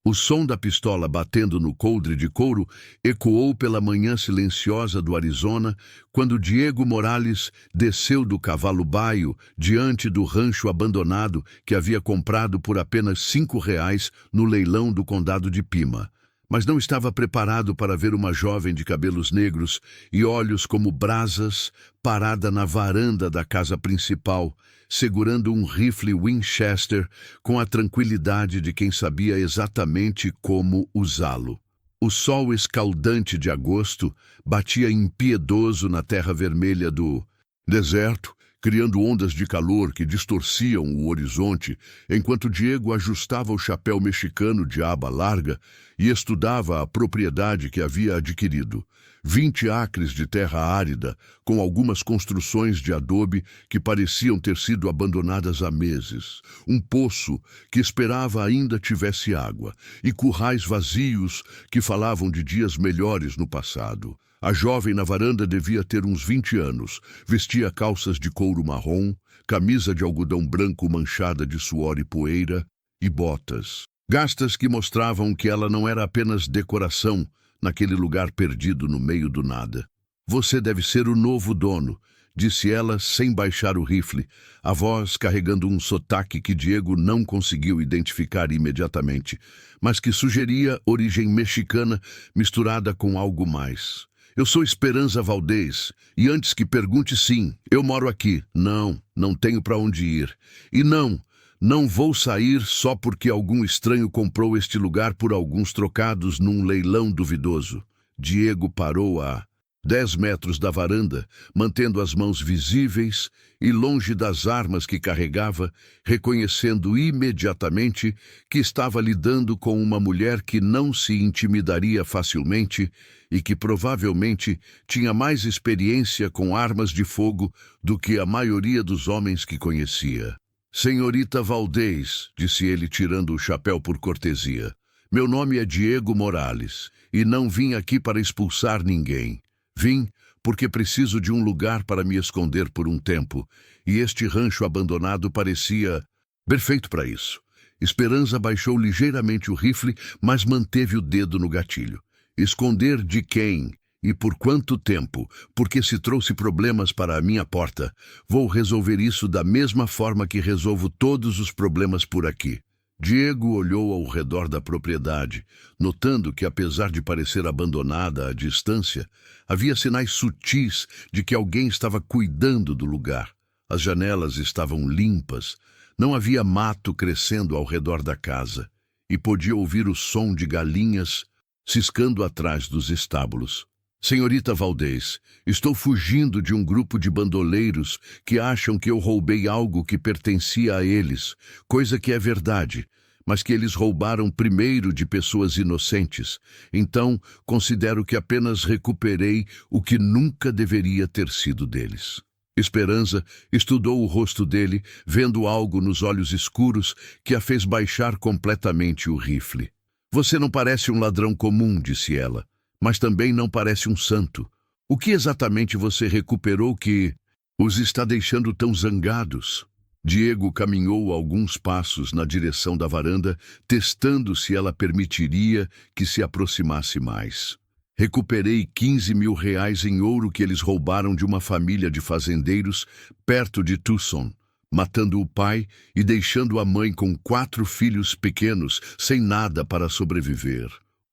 O som da pistola batendo no coldre de couro ecoou pela manhã silenciosa do Arizona quando Diego Morales desceu do cavalo baio diante do rancho abandonado que havia comprado por apenas R$ 5 no leilão do condado de Pima. Mas não estava preparado para ver uma jovem de cabelos negros e olhos como brasas parada na varanda da casa principal, segurando um rifle Winchester com a tranquilidade de quem sabia exatamente como usá-lo. O sol escaldante de agosto batia impiedoso na terra vermelha do deserto, criando ondas de calor que distorciam o horizonte, enquanto Diego ajustava o chapéu mexicano de aba larga e estudava a propriedade que havia adquirido. 20 acres de terra árida, com algumas construções de adobe que pareciam ter sido abandonadas há meses. Um poço que esperava ainda tivesse água, e currais vazios que falavam de dias melhores no passado. A jovem na varanda devia ter uns 20 anos, vestia calças de couro marrom, camisa de algodão branco manchada de suor e poeira, e botas. Gastas que mostravam que ela não era apenas decoração naquele lugar perdido no meio do nada. Você deve ser o novo dono, disse ela sem baixar o rifle, a voz carregando um sotaque que Diego não conseguiu identificar imediatamente, mas que sugeria origem mexicana misturada com algo mais. Eu sou Esperanza Valdez, e antes que pergunte, sim, eu moro aqui. Não tenho para onde ir. E não vou sair só porque algum estranho comprou este lugar por alguns trocados num leilão duvidoso. Diego parou a 10 metros da varanda, mantendo as mãos visíveis e longe das armas que carregava, reconhecendo imediatamente que estava lidando com uma mulher que não se intimidaria facilmente e que provavelmente tinha mais experiência com armas de fogo do que a maioria dos homens que conhecia. Senhorita Valdez, disse ele tirando o chapéu por cortesia, meu nome é Diego Morales e não vim aqui para expulsar ninguém. Vim porque preciso de um lugar para me esconder por um tempo, e este rancho abandonado parecia perfeito para isso. Esperanza baixou ligeiramente o rifle, mas manteve o dedo no gatilho. Esconder de quem e por quanto tempo? Porque se trouxe problemas para a minha porta, vou resolver isso da mesma forma que resolvo todos os problemas por aqui. Diego olhou ao redor da propriedade, notando que, apesar de parecer abandonada à distância, havia sinais sutis de que alguém estava cuidando do lugar. As janelas estavam limpas, não havia mato crescendo ao redor da casa, e podia ouvir o som de galinhas ciscando atrás dos estábulos. Senhorita Valdez, estou fugindo de um grupo de bandoleiros que acham que eu roubei algo que pertencia a eles, coisa que é verdade, mas que eles roubaram primeiro de pessoas inocentes. Então, considero que apenas recuperei o que nunca deveria ter sido deles. Esperanza estudou o rosto dele, vendo algo nos olhos escuros que a fez baixar completamente o rifle. Você não parece um ladrão comum, disse ela, mas também não parece um santo. O que exatamente você recuperou que os está deixando tão zangados? Diego caminhou alguns passos na direção da varanda, testando se ela permitiria que se aproximasse mais. Recuperei R$ 15.000 em ouro que eles roubaram de uma família de fazendeiros perto de Tucson, matando o pai e deixando a mãe com 4 filhos pequenos sem nada para sobreviver.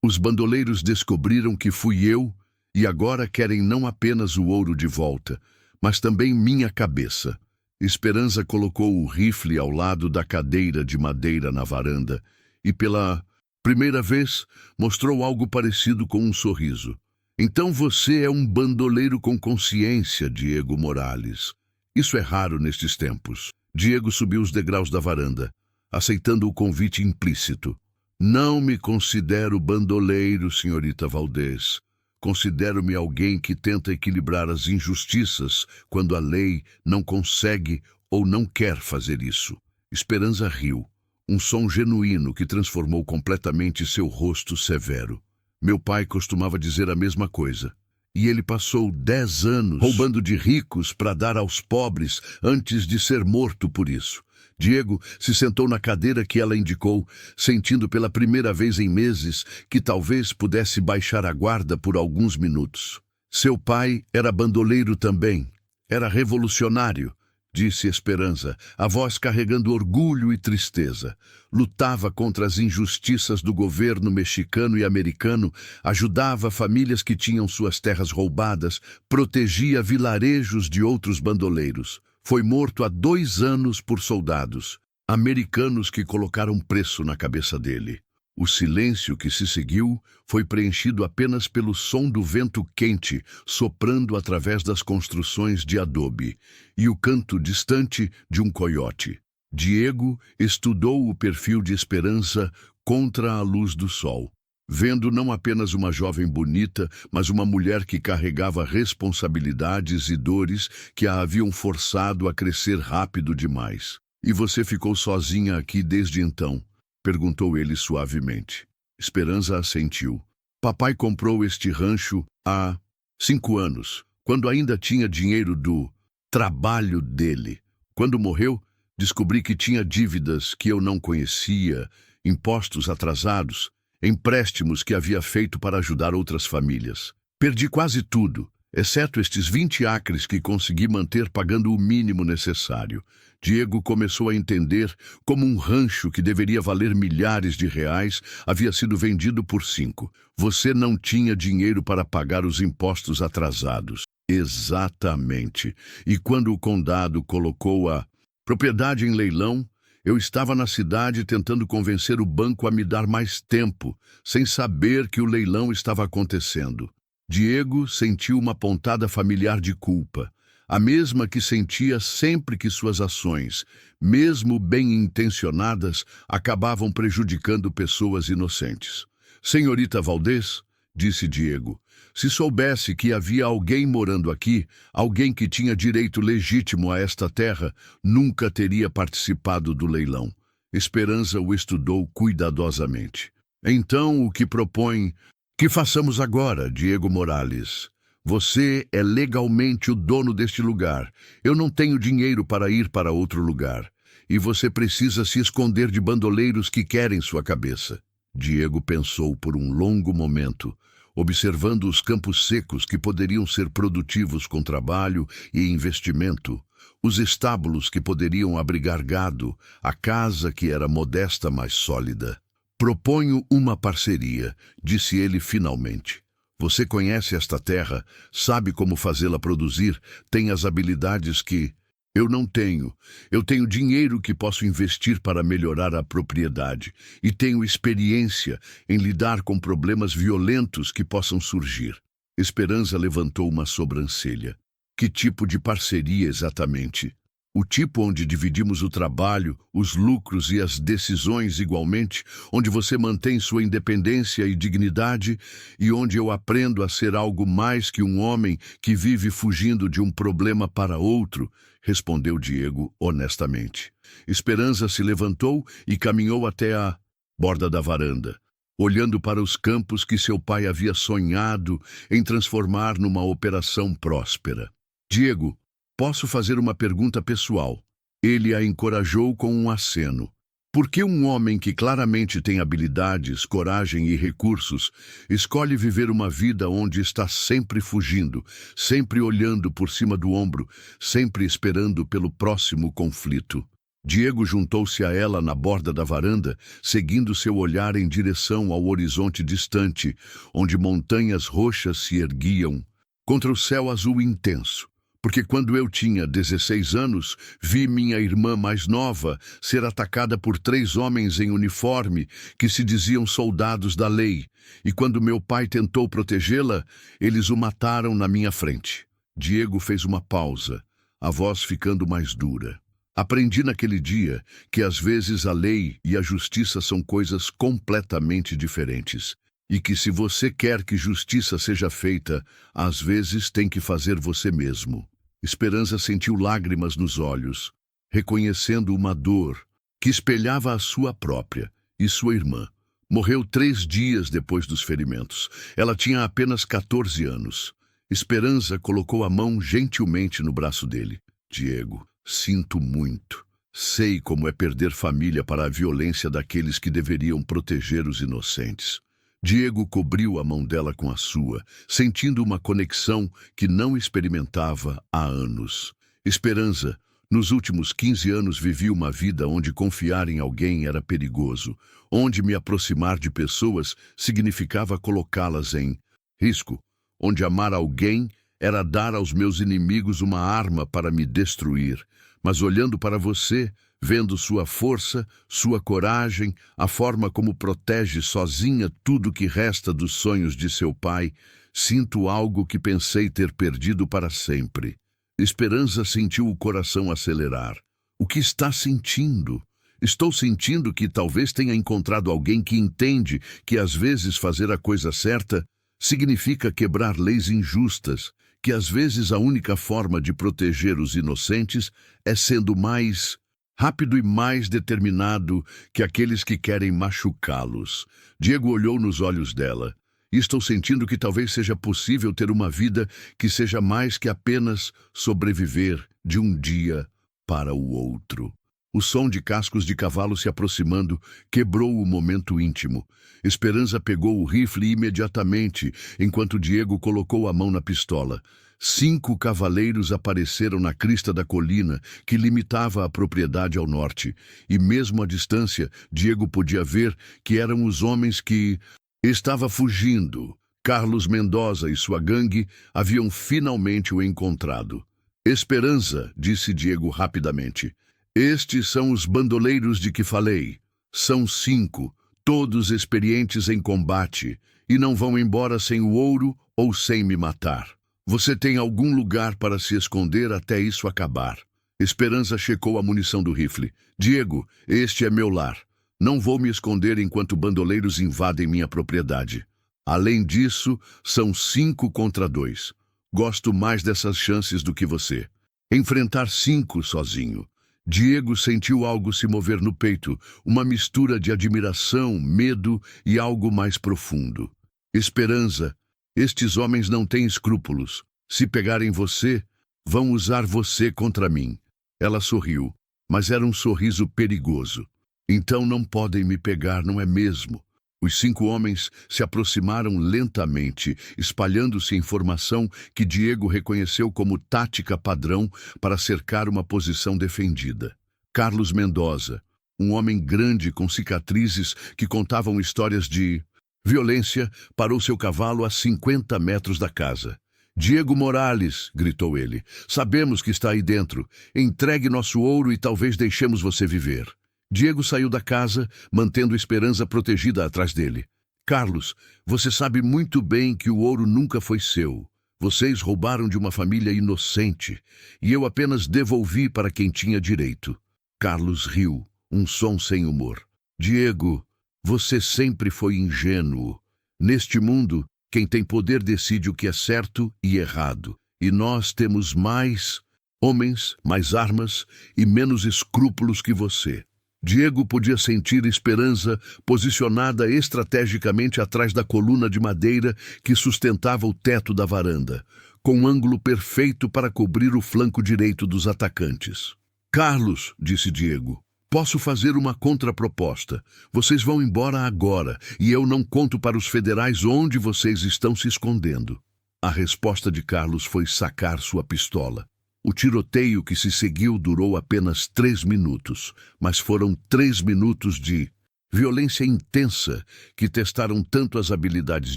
Os bandoleiros descobriram que fui eu e agora querem não apenas o ouro de volta, mas também minha cabeça. Esperanza colocou o rifle ao lado da cadeira de madeira na varanda e, pela primeira vez, mostrou algo parecido com um sorriso. Então você é um bandoleiro com consciência, Diego Morales. Isso é raro nestes tempos. Diego subiu os degraus da varanda, aceitando o convite implícito. Não me considero bandoleiro, senhorita Valdez. Considero-me alguém que tenta equilibrar as injustiças quando a lei não consegue ou não quer fazer isso. Esperanza riu, um som genuíno que transformou completamente seu rosto severo. Meu pai costumava dizer a mesma coisa. E ele passou 10 anos roubando de ricos para dar aos pobres antes de ser morto por isso. Diego se sentou na cadeira que ela indicou, sentindo pela primeira vez em meses que talvez pudesse baixar a guarda por alguns minutos. Seu pai era bandoleiro também. Era revolucionário, disse Esperança, a voz carregando orgulho e tristeza. Lutava contra as injustiças do governo mexicano e americano, ajudava famílias que tinham suas terras roubadas, protegia vilarejos de outros bandoleiros. Foi morto há 2 anos por soldados americanos que colocaram preço na cabeça dele. O silêncio que se seguiu foi preenchido apenas pelo som do vento quente soprando através das construções de adobe e o canto distante de um coiote. Diego estudou o perfil de Esperança contra a luz do sol, vendo não apenas uma jovem bonita, mas uma mulher que carregava responsabilidades e dores que a haviam forçado a crescer rápido demais. "E você ficou sozinha aqui desde então?" perguntou ele suavemente. Esperança assentiu. "Papai comprou este rancho há 5 anos, quando ainda tinha dinheiro do trabalho dele. Quando morreu, descobri que tinha dívidas que eu não conhecia, impostos atrasados, empréstimos que havia feito para ajudar outras famílias. Perdi quase tudo, exceto estes 20 acres que consegui manter pagando o mínimo necessário." Diego começou a entender como um rancho que deveria valer milhares de reais havia sido vendido por 5. Você não tinha dinheiro para pagar os impostos atrasados. Exatamente. E quando o condado colocou a propriedade em leilão, eu estava na cidade tentando convencer o banco a me dar mais tempo, sem saber que o leilão estava acontecendo. Diego sentiu uma pontada familiar de culpa, a mesma que sentia sempre que suas ações, mesmo bem-intencionadas, acabavam prejudicando pessoas inocentes. "Senhorita Valdez", disse Diego, "se soubesse que havia alguém morando aqui, alguém que tinha direito legítimo a esta terra, nunca teria participado do leilão." Esperança o estudou cuidadosamente. "Então, o que propõe que façamos agora, Diego Morales? Você é legalmente o dono deste lugar. Eu não tenho dinheiro para ir para outro lugar. E você precisa se esconder de bandoleiros que querem sua cabeça." Diego pensou por um longo momento, observando os campos secos que poderiam ser produtivos com trabalho e investimento, os estábulos que poderiam abrigar gado, a casa que era modesta, mas sólida. "Proponho uma parceria", disse ele finalmente. "Você conhece esta terra, sabe como fazê-la produzir, tem as habilidades que eu não tenho. Eu tenho dinheiro que posso investir para melhorar a propriedade e tenho experiência em lidar com problemas violentos que possam surgir." Esperança levantou uma sobrancelha. "Que tipo de parceria exatamente?" "O tipo onde dividimos o trabalho, os lucros e as decisões igualmente, onde você mantém sua independência e dignidade e onde eu aprendo a ser algo mais que um homem que vive fugindo de um problema para outro", respondeu Diego honestamente. Esperança se levantou e caminhou até a borda da varanda, olhando para os campos que seu pai havia sonhado em transformar numa operação próspera. "Diego, posso fazer uma pergunta pessoal?" Ele a encorajou com um aceno. "Por que um homem que claramente tem habilidades, coragem e recursos escolhe viver uma vida onde está sempre fugindo, sempre olhando por cima do ombro, sempre esperando pelo próximo conflito?" Diego juntou-se a ela na borda da varanda, seguindo seu olhar em direção ao horizonte distante, onde montanhas roxas se erguiam contra o céu azul intenso. "Porque quando eu tinha 16 anos, vi minha irmã mais nova ser atacada por 3 homens em uniforme que se diziam soldados da lei, e quando meu pai tentou protegê-la, eles o mataram na minha frente." Diego fez uma pausa, a voz ficando mais dura. "Aprendi naquele dia que às vezes a lei e a justiça são coisas completamente diferentes. E que se você quer que justiça seja feita, às vezes tem que fazer você mesmo." Esperança sentiu lágrimas nos olhos, reconhecendo uma dor que espelhava a sua própria e sua irmã. Morreu 3 dias depois dos ferimentos. Ela tinha apenas 14 anos. Esperança colocou a mão gentilmente no braço dele. "Diego, sinto muito." Sei como é perder família para a violência daqueles que deveriam proteger os inocentes. Diego cobriu a mão dela com a sua, sentindo uma conexão que não experimentava há anos. Esperança, nos últimos 15 anos vivi uma vida onde confiar em alguém era perigoso, onde me aproximar de pessoas significava colocá-las em risco, onde amar alguém era dar aos meus inimigos uma arma para me destruir. Mas olhando para você, vendo sua força, sua coragem, a forma como protege sozinha tudo que resta dos sonhos de seu pai, sinto algo que pensei ter perdido para sempre. Esperança sentiu o coração acelerar. O que está sentindo? Estou sentindo que talvez tenha encontrado alguém que entende que às vezes fazer a coisa certa significa quebrar leis injustas, que às vezes a única forma de proteger os inocentes é sendo mais rápido e mais determinado que aqueles que querem machucá-los. Diego olhou nos olhos dela. E estou sentindo que talvez seja possível ter uma vida que seja mais que apenas sobreviver de um dia para o outro. O som de cascos de cavalo se aproximando quebrou o momento íntimo. Esperança pegou o rifle imediatamente, enquanto Diego colocou a mão na pistola. 5 cavaleiros apareceram na crista da colina, que limitava a propriedade ao norte. E mesmo à distância, Diego podia ver que eram os homens que estava fugindo. Carlos Mendoza e sua gangue haviam finalmente o encontrado. Esperança, disse Diego rapidamente. Estes são os bandoleiros de que falei. São 5, todos experientes em combate, e não vão embora sem o ouro ou sem me matar. Você tem algum lugar para se esconder até isso acabar. Esperança checou a munição do rifle. Diego, este é meu lar. Não vou me esconder enquanto bandoleiros invadem minha propriedade. Além disso, são 5 contra 2. Gosto mais dessas chances do que você. Enfrentar 5 sozinho. Diego sentiu algo se mover no peito, uma mistura de admiração, medo e algo mais profundo. Esperança, estes homens não têm escrúpulos. Se pegarem você, vão usar você contra mim. Ela sorriu, mas era um sorriso perigoso. Então não podem me pegar, não é mesmo? Os 5 homens se aproximaram lentamente, espalhando-se informação que Diego reconheceu como tática padrão para cercar uma posição defendida. Carlos Mendoza, um homem grande com cicatrizes que contavam histórias de violência, parou seu cavalo a 50 metros da casa. Diego Morales, gritou ele, sabemos que está aí dentro. Entregue nosso ouro e talvez deixemos você viver. Diego saiu da casa, mantendo Esperança protegida atrás dele. Carlos, você sabe muito bem que o ouro nunca foi seu. Vocês roubaram de uma família inocente, e eu apenas devolvi para quem tinha direito. Carlos riu, um som sem humor. Diego, você sempre foi ingênuo. Neste mundo, quem tem poder decide o que é certo e errado. E nós temos mais homens, mais armas e menos escrúpulos que você. Diego podia sentir Esperança posicionada estrategicamente atrás da coluna de madeira que sustentava o teto da varanda, com um ângulo perfeito para cobrir o flanco direito dos atacantes. Carlos, disse Diego, posso fazer uma contraproposta. Vocês vão embora agora e eu não conto para os federais onde vocês estão se escondendo. A resposta de Carlos foi sacar sua pistola. O tiroteio que se seguiu durou apenas 3 minutos, mas foram 3 minutos de violência intensa que testaram tanto as habilidades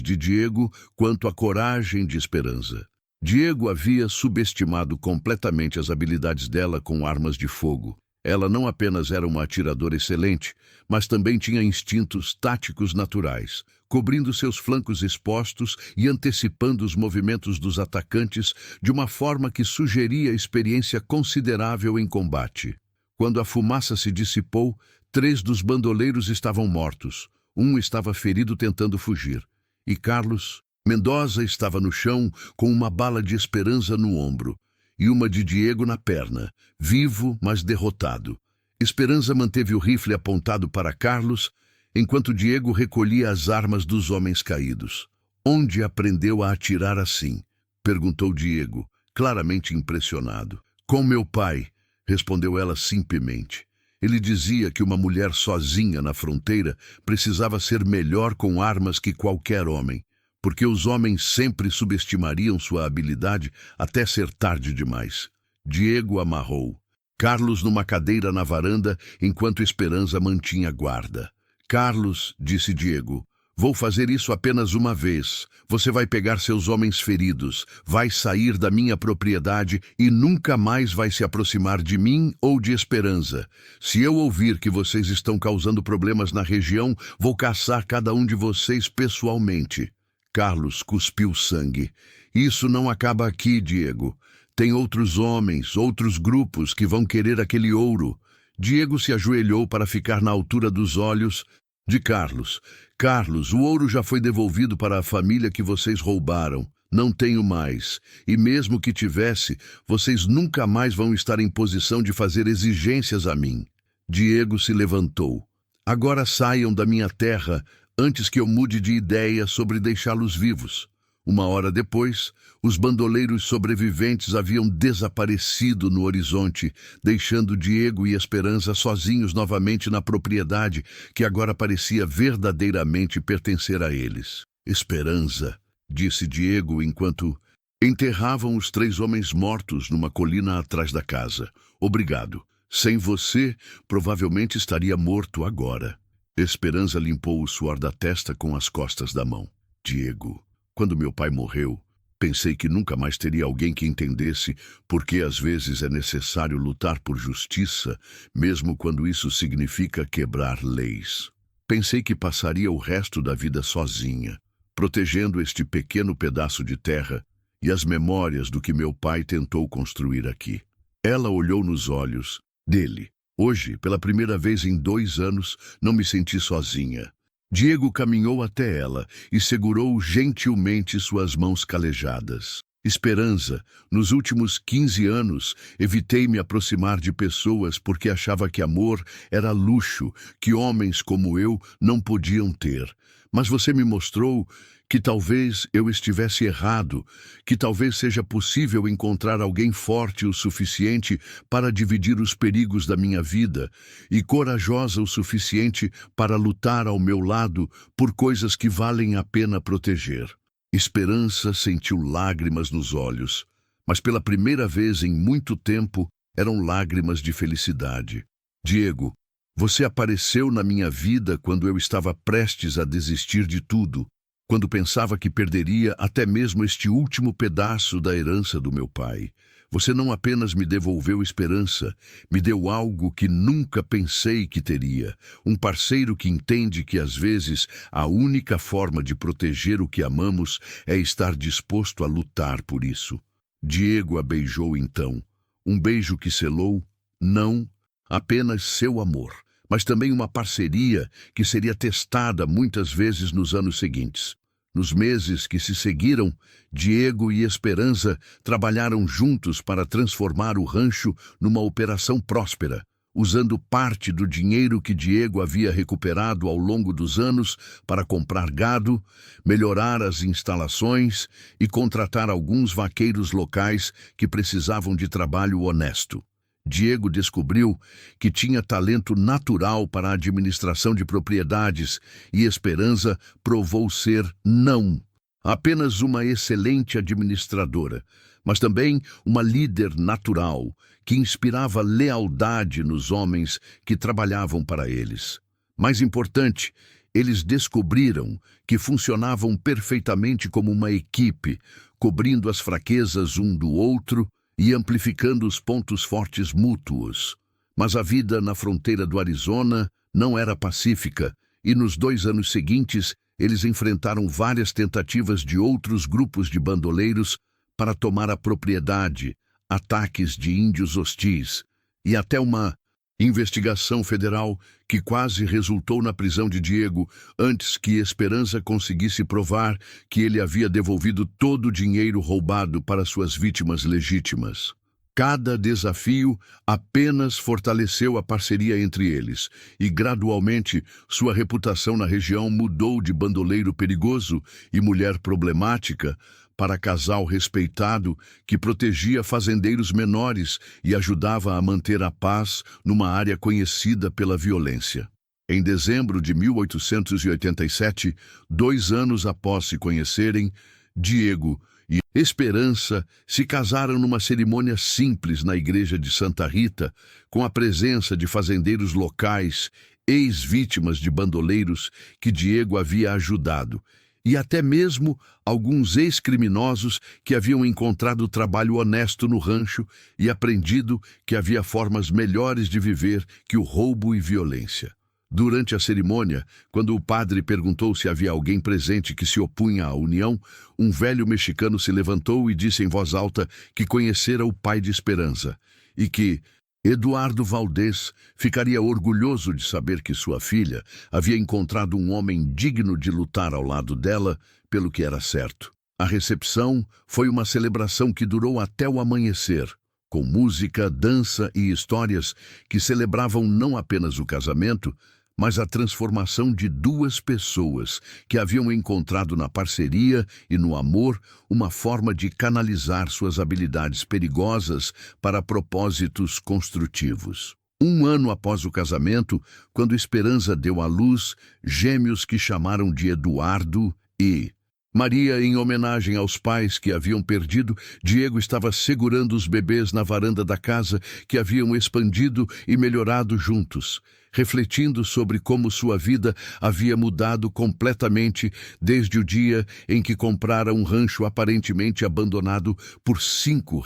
de Diego quanto a coragem de Esperança. Diego havia subestimado completamente as habilidades dela com armas de fogo. Ela não apenas era uma atiradora excelente, mas também tinha instintos táticos naturais, cobrindo seus flancos expostos e antecipando os movimentos dos atacantes de uma forma que sugeria experiência considerável em combate. Quando a fumaça se dissipou, 3 dos bandoleiros estavam mortos. Um estava ferido tentando fugir. E Carlos Mendoza estava no chão com uma bala de Esperança no ombro e uma de Diego na perna, vivo, mas derrotado. Esperança manteve o rifle apontado para Carlos, enquanto Diego recolhia as armas dos homens caídos. Onde aprendeu a atirar assim? Perguntou Diego, claramente impressionado. Com meu pai, respondeu ela simplesmente. Ele dizia que uma mulher sozinha na fronteira precisava ser melhor com armas que qualquer homem, porque os homens sempre subestimariam sua habilidade até ser tarde demais. Diego amarrou Carlos numa cadeira na varanda enquanto Esperança mantinha guarda. Carlos, disse Diego, vou fazer isso apenas uma vez. Você vai pegar seus homens feridos, vai sair da minha propriedade e nunca mais vai se aproximar de mim ou de Esperança. Se eu ouvir que vocês estão causando problemas na região, vou caçar cada um de vocês pessoalmente. Carlos cuspiu sangue. Isso não acaba aqui, Diego. Tem outros homens, outros grupos que vão querer aquele ouro. Diego se ajoelhou para ficar na altura dos olhos de Carlos. Carlos, o ouro já foi devolvido para a família que vocês roubaram. Não tenho mais. E mesmo que tivesse, vocês nunca mais vão estar em posição de fazer exigências a mim. Diego se levantou. Agora saiam da minha terra antes que eu mude de ideia sobre deixá-los vivos. Uma hora depois, os bandoleiros sobreviventes haviam desaparecido no horizonte, deixando Diego e Esperança sozinhos novamente na propriedade que agora parecia verdadeiramente pertencer a eles. Esperança, disse Diego enquanto enterravam os 3 homens mortos numa colina atrás da casa. Obrigado. Sem você, provavelmente estaria morto agora. Esperança limpou o suor da testa com as costas da mão. Diego, quando meu pai morreu, pensei que nunca mais teria alguém que entendesse por que às vezes é necessário lutar por justiça, mesmo quando isso significa quebrar leis. Pensei que passaria o resto da vida sozinha, protegendo este pequeno pedaço de terra e as memórias do que meu pai tentou construir aqui. Ela olhou nos olhos dele. Hoje, pela primeira vez em 2 anos, não me senti sozinha. Diego caminhou até ela e segurou gentilmente suas mãos calejadas. Esperança, nos últimos 15 anos, evitei me aproximar de pessoas porque achava que amor era luxo, que homens como eu não podiam ter. Mas você me mostrou que talvez eu estivesse errado, que talvez seja possível encontrar alguém forte o suficiente para dividir os perigos da minha vida e corajosa o suficiente para lutar ao meu lado por coisas que valem a pena proteger. Esperança sentiu lágrimas nos olhos, mas pela primeira vez em muito tempo eram lágrimas de felicidade. Diego, você apareceu na minha vida quando eu estava prestes a desistir de tudo, quando pensava que perderia até mesmo este último pedaço da herança do meu pai. Você não apenas me devolveu esperança, me deu algo que nunca pensei que teria. Um parceiro que entende que às vezes a única forma de proteger o que amamos é estar disposto a lutar por isso. Diego a beijou então. Um beijo que selou, não apenas seu amor, mas também uma parceria que seria testada muitas vezes nos anos seguintes. Nos meses que se seguiram, Diego e Esperança trabalharam juntos para transformar o rancho numa operação próspera, usando parte do dinheiro que Diego havia recuperado ao longo dos anos para comprar gado, melhorar as instalações e contratar alguns vaqueiros locais que precisavam de trabalho honesto. Diego descobriu que tinha talento natural para a administração de propriedades e Esperança provou ser não apenas uma excelente administradora, mas também uma líder natural que inspirava lealdade nos homens que trabalhavam para eles. Mais importante, eles descobriram que funcionavam perfeitamente como uma equipe, cobrindo as fraquezas um do outro e amplificando os pontos fortes mútuos. Mas a vida na fronteira do Arizona não era pacífica, e nos 2 anos seguintes eles enfrentaram várias tentativas de outros grupos de bandoleiros para tomar a propriedade, ataques de índios hostis, e até uma investigação federal que quase resultou na prisão de Diego antes que Esperança conseguisse provar que ele havia devolvido todo o dinheiro roubado para suas vítimas legítimas. Cada desafio apenas fortaleceu a parceria entre eles, e gradualmente sua reputação na região mudou de bandoleiro perigoso e mulher problemática para casal respeitado que protegia fazendeiros menores e ajudava a manter a paz numa área conhecida pela violência. Em dezembro de 1887, 2 anos após se conhecerem, Diego e Esperança se casaram numa cerimônia simples na igreja de Santa Rita, com a presença de fazendeiros locais, ex-vítimas de bandoleiros que Diego havia ajudado, e até mesmo alguns ex-criminosos que haviam encontrado trabalho honesto no rancho e aprendido que havia formas melhores de viver que o roubo e violência. Durante a cerimônia, quando o padre perguntou se havia alguém presente que se opunha à união, um velho mexicano se levantou e disse em voz alta que conhecera o pai de Esperança e que Eduardo Valdez ficaria orgulhoso de saber que sua filha havia encontrado um homem digno de lutar ao lado dela pelo que era certo. A recepção foi uma celebração que durou até o amanhecer, com música, dança e histórias que celebravam não apenas o casamento, mas a transformação de 2 pessoas que haviam encontrado na parceria e no amor uma forma de canalizar suas habilidades perigosas para propósitos construtivos. 1 ano após o casamento, quando Esperança deu à luz gêmeos que chamaram de Eduardo e Maria, em homenagem aos pais que haviam perdido, Diego estava segurando os bebês na varanda da casa que haviam expandido e melhorado juntos, refletindo sobre como sua vida havia mudado completamente desde o dia em que comprara um rancho aparentemente abandonado por R$ 5.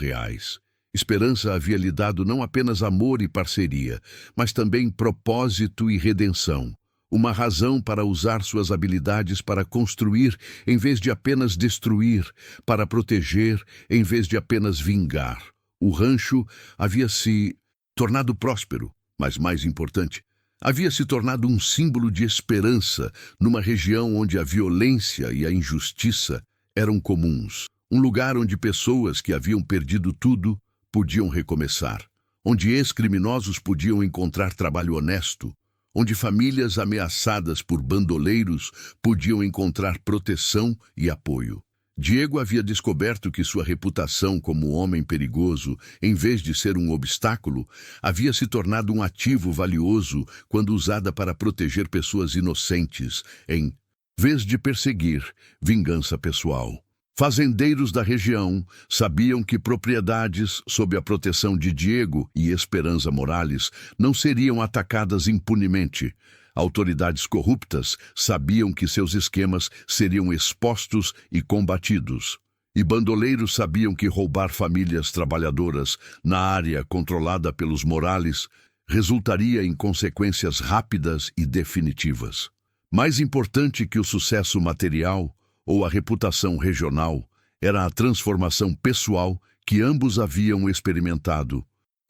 Esperança havia lhe dado não apenas amor e parceria, mas também propósito e redenção. Uma razão para usar suas habilidades para construir em vez de apenas destruir, para proteger em vez de apenas vingar. O rancho havia se tornado próspero, mas mais importante, havia se tornado um símbolo de esperança numa região onde a violência e a injustiça eram comuns. Um lugar onde pessoas que haviam perdido tudo podiam recomeçar, onde ex-criminosos podiam encontrar trabalho honesto, onde famílias ameaçadas por bandoleiros podiam encontrar proteção e apoio. Diego havia descoberto que sua reputação como homem perigoso, em vez de ser um obstáculo, havia se tornado um ativo valioso quando usada para proteger pessoas inocentes, em vez de perseguir vingança pessoal. Fazendeiros da região sabiam que propriedades sob a proteção de Diego e Esperança Morales não seriam atacadas impunemente. Autoridades corruptas sabiam que seus esquemas seriam expostos e combatidos. E bandoleiros sabiam que roubar famílias trabalhadoras na área controlada pelos Morales resultaria em consequências rápidas e definitivas. Mais importante que o sucesso material ou a reputação regional era a transformação pessoal que ambos haviam experimentado.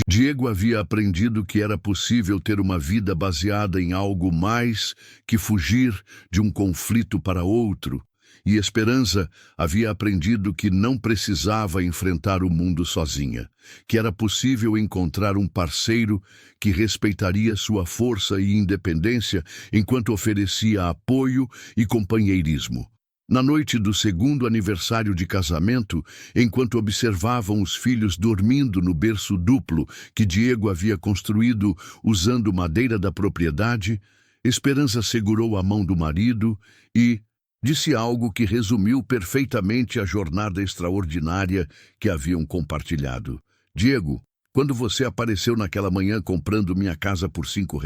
Diego havia aprendido que era possível ter uma vida baseada em algo mais que fugir de um conflito para outro, e Esperança havia aprendido que não precisava enfrentar o mundo sozinha, que era possível encontrar um parceiro que respeitaria sua força e independência enquanto oferecia apoio e companheirismo. Na noite do 2º aniversário de casamento, enquanto observavam os filhos dormindo no berço duplo que Diego havia construído usando madeira da propriedade, Esperança segurou a mão do marido e disse algo que resumiu perfeitamente a jornada extraordinária que haviam compartilhado. Diego, quando você apareceu naquela manhã comprando minha casa por R$ 5,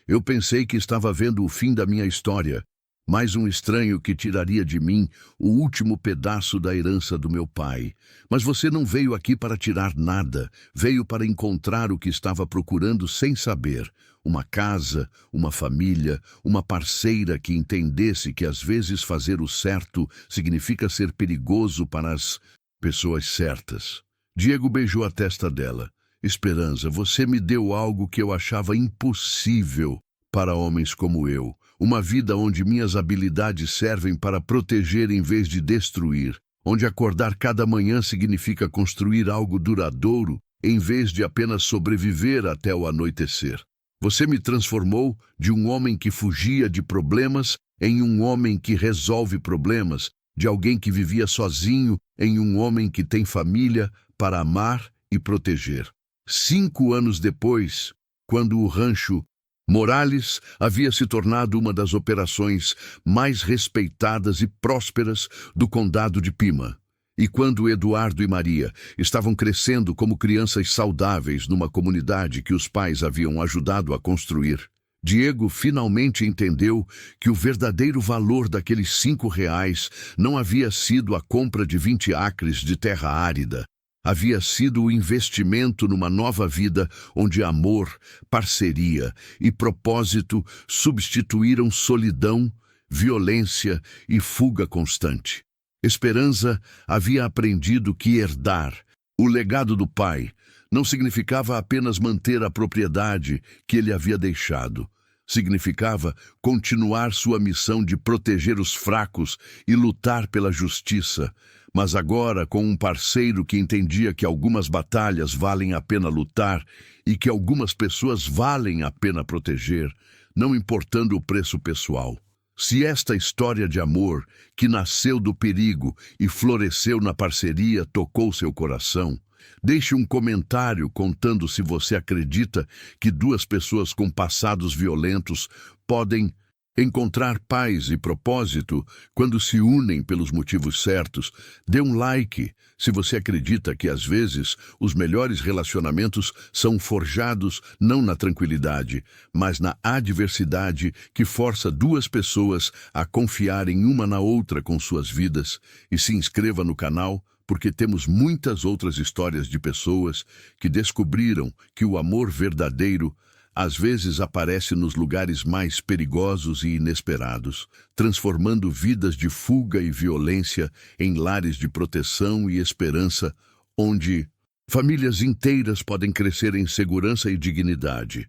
eu pensei que estava vendo o fim da minha história. Mais um estranho que tiraria de mim o último pedaço da herança do meu pai. Mas você não veio aqui para tirar nada, veio para encontrar o que estava procurando sem saber. Uma casa, uma família, uma parceira que entendesse que às vezes fazer o certo significa ser perigoso para as pessoas certas. Diego beijou a testa dela. Esperança, você me deu algo que eu achava impossível para homens como eu. Uma vida onde minhas habilidades servem para proteger em vez de destruir, onde acordar cada manhã significa construir algo duradouro, em vez de apenas sobreviver até o anoitecer. Você me transformou de um homem que fugia de problemas em um homem que resolve problemas, de alguém que vivia sozinho em um homem que tem família para amar e proteger. 5 anos depois, quando o rancho Morales havia se tornado uma das operações mais respeitadas e prósperas do condado de Pima, e quando Eduardo e Maria estavam crescendo como crianças saudáveis numa comunidade que os pais haviam ajudado a construir, Diego finalmente entendeu que o verdadeiro valor daqueles R$ 5 não havia sido a compra de 20 acres de terra árida. Havia sido o investimento numa nova vida onde amor, parceria e propósito substituíram solidão, violência e fuga constante. Esperança havia aprendido que herdar o legado do pai não significava apenas manter a propriedade que ele havia deixado. Significava continuar sua missão de proteger os fracos e lutar pela justiça, mas agora com um parceiro que entendia que algumas batalhas valem a pena lutar e que algumas pessoas valem a pena proteger, não importando o preço pessoal. Se esta história de amor, que nasceu do perigo e floresceu na parceria, tocou seu coração, deixe um comentário contando se você acredita que duas pessoas com passados violentos podem encontrar paz e propósito quando se unem pelos motivos certos. Dê um like se você acredita que às vezes os melhores relacionamentos são forjados não na tranquilidade, mas na adversidade que força duas pessoas a confiarem uma na outra com suas vidas. E se inscreva no canal, porque temos muitas outras histórias de pessoas que descobriram que o amor verdadeiro às vezes aparece nos lugares mais perigosos e inesperados, transformando vidas de fuga e violência em lares de proteção e esperança, onde famílias inteiras podem crescer em segurança e dignidade.